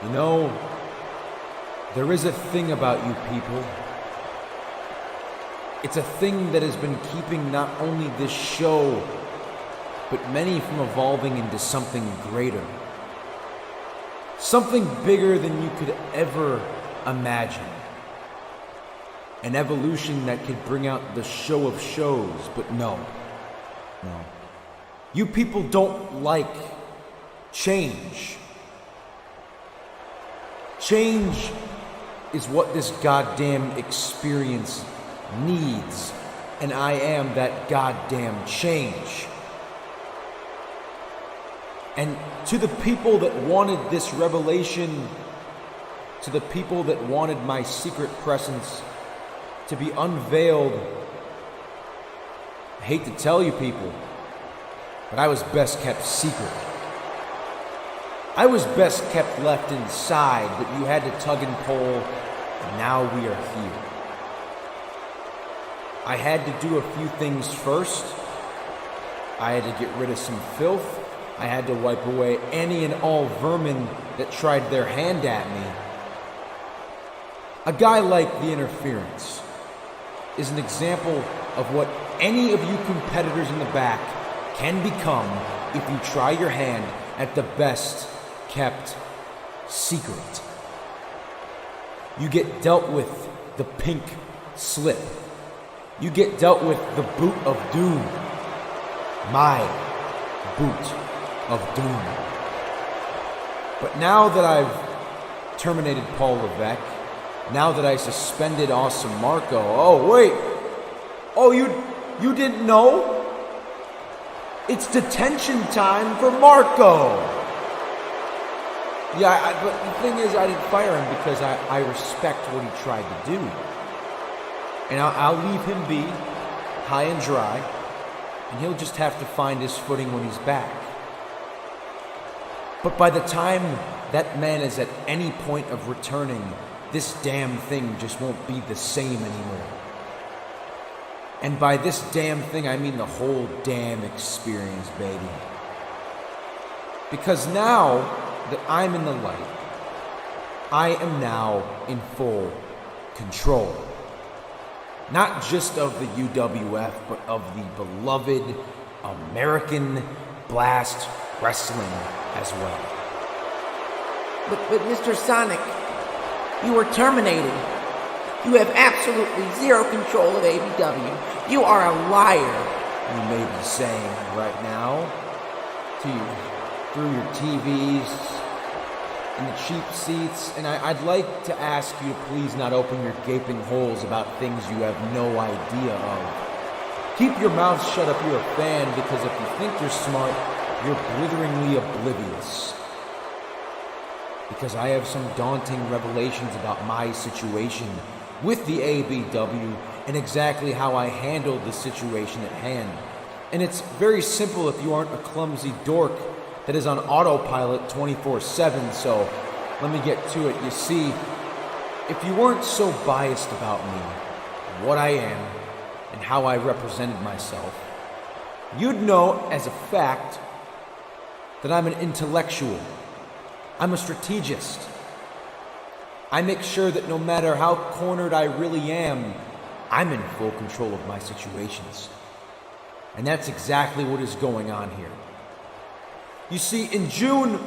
You know, there is a thing about you people. It's a thing that has been keeping not only this show, but many from evolving into something greater. Something bigger than you could ever imagine. An evolution that could bring out the show of shows, but no. You people don't like change. Change is what this goddamn experience needs, and I am that goddamn change. And to the people that wanted this revelation, to the people that wanted my secret presence to be unveiled, I hate to tell you people, but I was best kept secret. I was best kept left inside, but you had to tug and pull, and now we are here. I had to do a few things first. I had to get rid of some filth. I had to wipe away any and all vermin that tried their hand at me. A guy like The Interference is an example of what any of you competitors in the back can become if you try your hand at the best kept secret. You get dealt with the pink slip. You get dealt with the boot of doom. My boot of doom. But now that I've terminated Paul Levesque, now that I suspended Awesome Marco, oh wait, oh you didn't know? It's detention time for Marco. Yeah, but the thing is, I didn't fire him because I respect what he tried to do. And I'll leave him be, high and dry, and he'll just have to find his footing when he's back. But by the time that man is at any point of returning, this damn thing just won't be the same anymore. And by this damn thing, I mean the whole damn experience, baby. Because now that I'm in the light, I am now in full control. Not just of the UWF, but of the beloved American Blast Wrestling as well. But Mr. Sonic, you were terminated. You have absolutely zero control of ABW. You are a liar. You may be saying right now, to you, through your TVs and the cheap seats, and I'd like to ask you to please not open your gaping holes about things you have no idea of. Keep your mouth shut if you're a fan, because if you think you're smart, you're blitheringly oblivious. Because I have some daunting revelations about my situation with the ABW and exactly how I handled the situation at hand. And it's very simple if you aren't a clumsy dork that is on autopilot 24/7, so let me get to it. You see, if you weren't so biased about me, what I am, and how I represented myself, you'd know as a fact that I'm an intellectual. I'm a strategist. I make sure that no matter how cornered I really am, I'm in full control of my situations. And that's exactly what is going on here. You see, in June,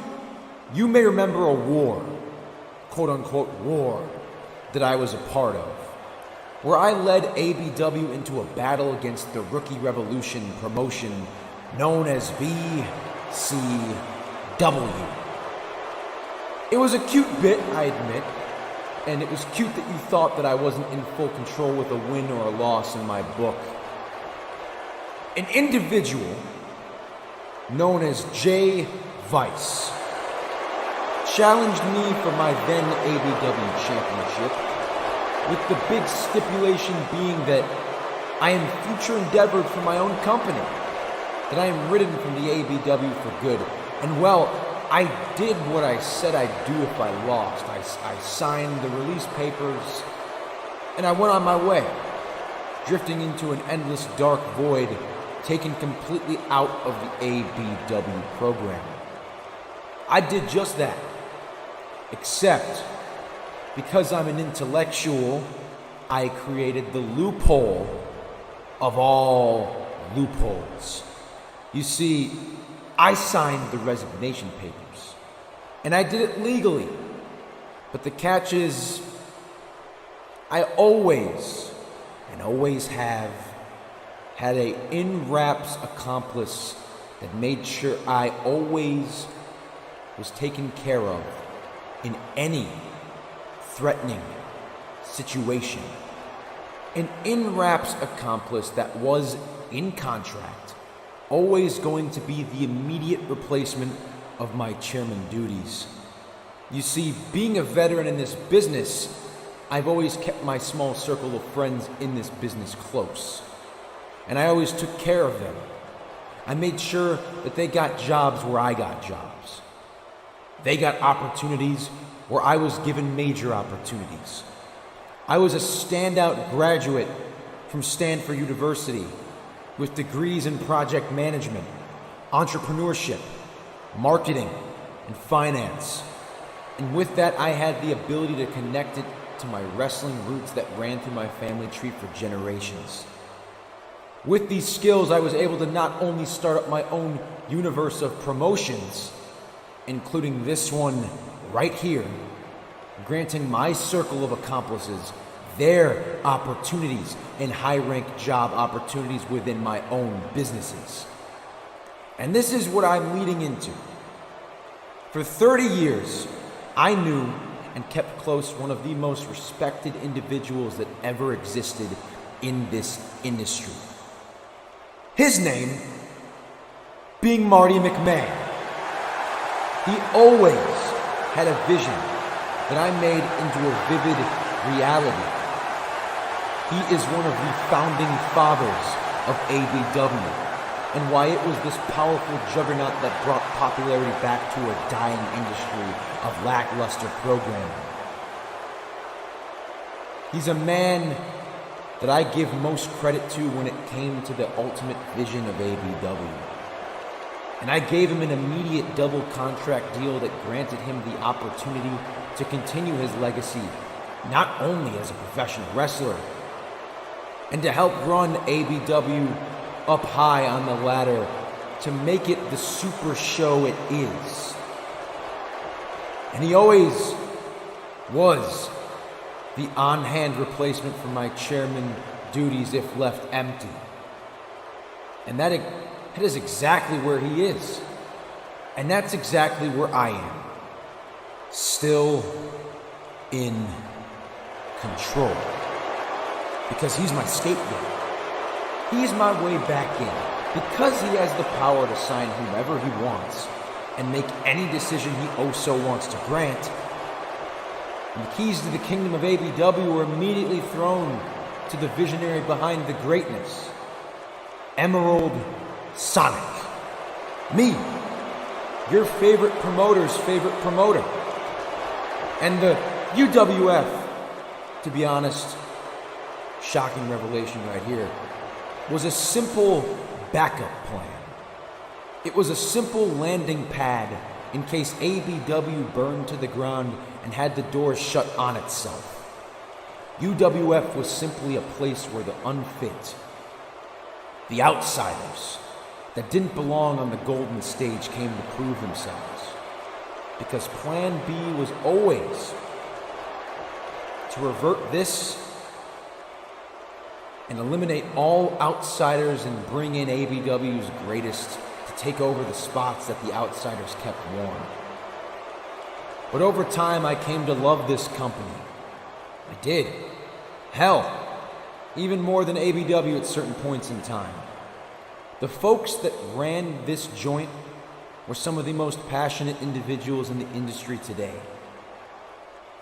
you may remember a war, quote-unquote war, that I was a part of, where I led ABW into a battle against the Rookie Revolution promotion known as BCW. It was a cute bit, I admit, and it was cute that you thought that I wasn't in full control with a win or a loss in my book. An individual known as Jay Vice challenged me for my then ABW championship, with the big stipulation being that I am future endeavored for my own company, that I am ridden from the ABW for good. And well, I did what I said I'd do if I lost. I signed the release papers, and I went on my way, drifting into an endless dark void, taken completely out of the ABW program. I did just that. Except, because I'm an intellectual, I created the loophole of all loopholes. You see, I signed the resignation papers, and I did it legally. But the catch is, I always, and always have, had a in-wraps accomplice that made sure I always was taken care of in any threatening situation. An in-wraps accomplice that was, in contract, always going to be the immediate replacement of my chairman duties. You see, being a veteran in this business, I've always kept my small circle of friends in this business close. And I always took care of them. I made sure that they got jobs where I got jobs. They got opportunities where I was given major opportunities. I was a standout graduate from Stanford University with degrees in project management, entrepreneurship, marketing, and finance. And with that, I had the ability to connect it to my wrestling roots that ran through my family tree for generations. With these skills, I was able to not only start up my own universe of promotions, including this one right here, granting my circle of accomplices their opportunities and high-rank job opportunities within my own businesses. And this is what I'm leading into. For 30 years, I knew and kept close one of the most respected individuals that ever existed in this industry. His name being Marty McMahon. He always had a vision that I made into a vivid reality. He is one of the founding fathers of ABW, and why it was this powerful juggernaut that brought popularity back to a dying industry of lackluster programming. He's a man that I give most credit to when it came to the ultimate vision of ABW. And I gave him an immediate double contract deal that granted him the opportunity to continue his legacy, not only as a professional wrestler, and to help run ABW up high on the ladder to make it the super show it is. And he always was the on-hand replacement for my chairman duties if left empty. And that is exactly where he is. And that's exactly where I am. Still in control. Because he's my scapegoat. He's my way back in. Because he has the power to sign whomever he wants and make any decision he oh so wants to grant, and the keys to the kingdom of ABW were immediately thrown to the visionary behind the greatness, Emerald Sonic. Me, your favorite promoter's favorite promoter. And the UWF, to be honest, shocking revelation right here, was a simple backup plan. It was a simple landing pad in case ABW burned to the ground and had the doors shut on itself. UWF was simply a place where the unfit, the outsiders that didn't belong on the golden stage came to prove themselves. Because Plan B was always to revert this and eliminate all outsiders and bring in ABW's greatest to take over the spots that the outsiders kept warm. But over time, I came to love this company. I did. Hell, even more than ABW at certain points in time. The folks that ran this joint were some of the most passionate individuals in the industry today.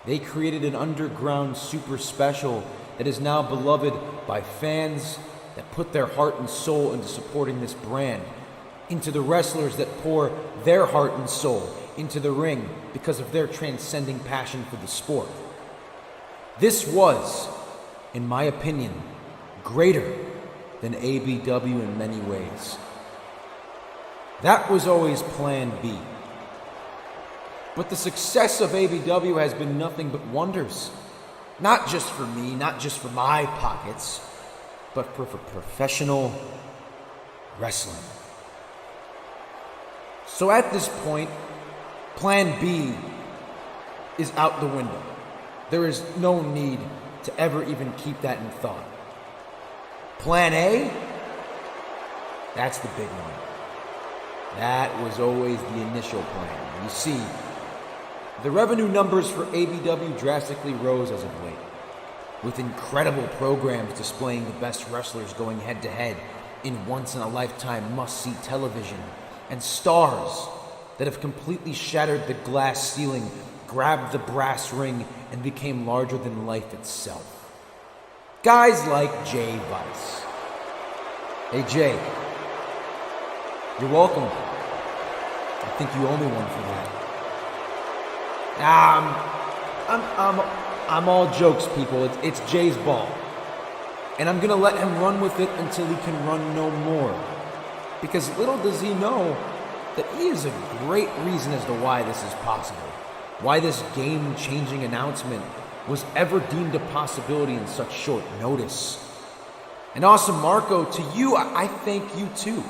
They created an underground super special that is now beloved by fans that put their heart and soul into supporting this brand, into the wrestlers that pour their heart and soul into the ring because of their transcending passion for the sport. This was, in my opinion, greater than ABW in many ways. That was always Plan B. But the success of ABW has been nothing but wonders. Not just for me, not just for my pockets, but for professional wrestling. So at this point, Plan B is out the window. There is no need to ever even keep that in thought. Plan A, that's the big one. That was always the initial plan. You see, the revenue numbers for ABW drastically rose as of late, with incredible programs displaying the best wrestlers going head-to-head in once-in-a-lifetime must-see television, and stars that have completely shattered the glass ceiling, grabbed the brass ring, and became larger than life itself. Guys like Jay Vice. Hey Jay, you're welcome. I think you owe me one for that. I'm all jokes, people. It's Jay's ball. And I'm gonna let him run with it until he can run no more. Because little does he know that he is a great reason as to why this is possible. Why this game-changing announcement was ever deemed a possibility in such short notice. And Awesome Marco, to you, I thank you too.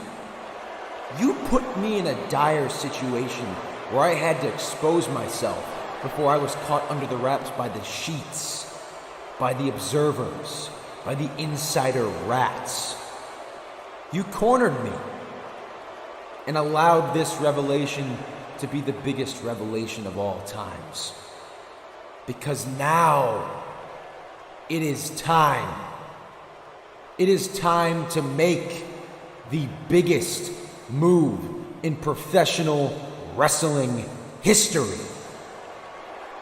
You put me in a dire situation where I had to expose myself before I was caught under the wraps by the sheets, by the observers, by the insider rats. You cornered me and allowed this revelation to be the biggest revelation of all times. Because now it is time. It is time to make the biggest move in professional wrestling history.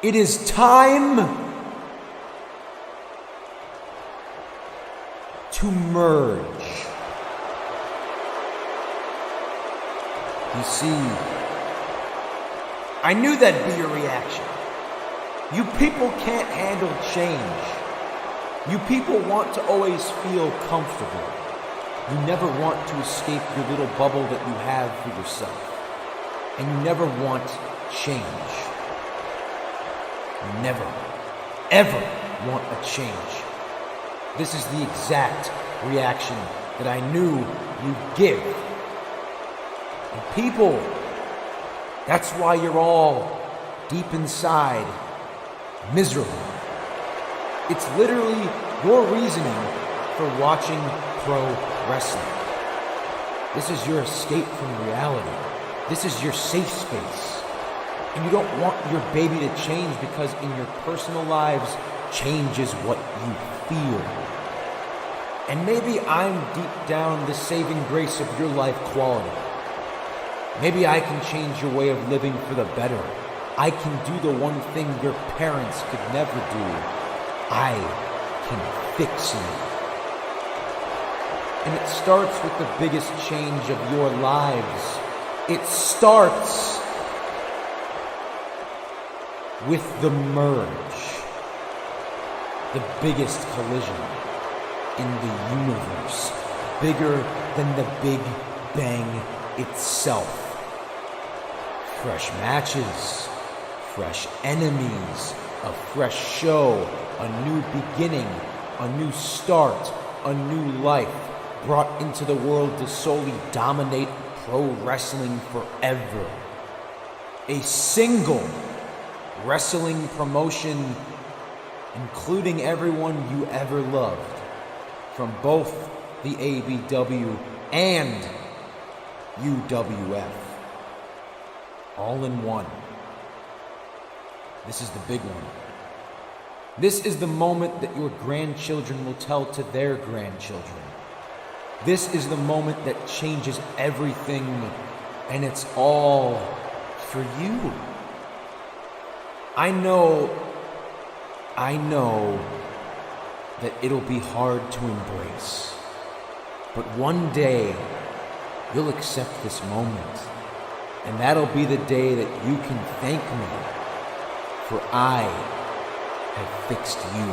It is time to merge. You see, I knew that'd be your reaction. You people can't handle change. You people want to always feel comfortable. You never want to escape your little bubble that you have for yourself. And you never want change. You never, ever want a change. This is the exact reaction that I knew you'd give. And people, that's why you're all deep inside miserable. It's literally your reasoning for watching pro wrestling. This is your escape from reality. This is your safe space. And you don't want your baby to change because in your personal lives, change is what you feel. And maybe I'm deep down the saving grace of your life quality. Maybe I can change your way of living for the better. I can do the one thing your parents could never do. I can fix you. And it starts with the biggest change of your lives. It starts with the merge. The biggest collision in the universe. Bigger than the Big Bang itself. Fresh matches, fresh enemies, a fresh show, a new beginning, a new start, a new life brought into the world to solely dominate pro wrestling forever. A single wrestling promotion including everyone you ever loved from both the ABW and UWF. All in one. This is the big one. This is the moment that your grandchildren will tell to their grandchildren. This is the moment that changes everything, and it's all for you. I know that it'll be hard to embrace, but one day you'll accept this moment, and that'll be the day that you can thank me, for I have fixed you.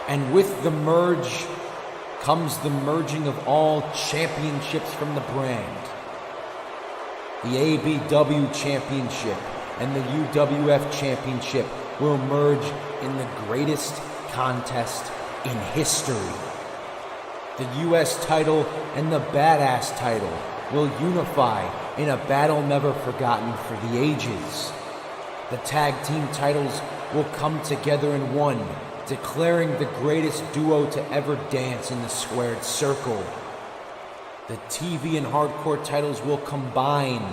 And with the merge comes the merging of all championships from the brand. The ABW Championship and the UWF Championship will merge in the greatest contest in history. The US title and the Badass title will unify in a battle never forgotten for the ages. The tag team titles will come together in one, declaring the greatest duo to ever dance in the squared circle. The TV and hardcore titles will combine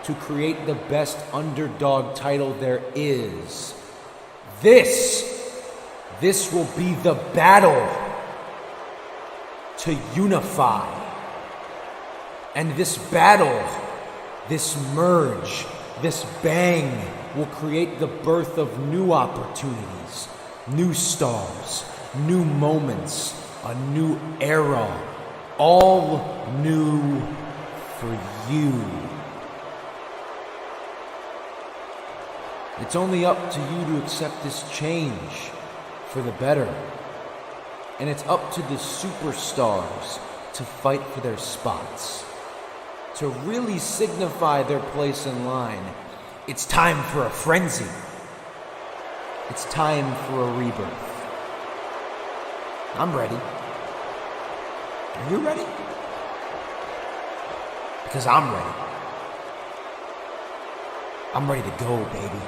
to create the best underdog title there is. This will be the battle to unify. And this battle, this merge, this bang will create the birth of new opportunities, new stars, new moments, a new era, all new for you. It's only up to you to accept this change for the better. And it's up to the superstars to fight for their spots, to really signify their place in line. It's time for a frenzy. It's time for a rebirth. I'm ready. Are you ready? Because I'm ready. I'm ready to go, baby.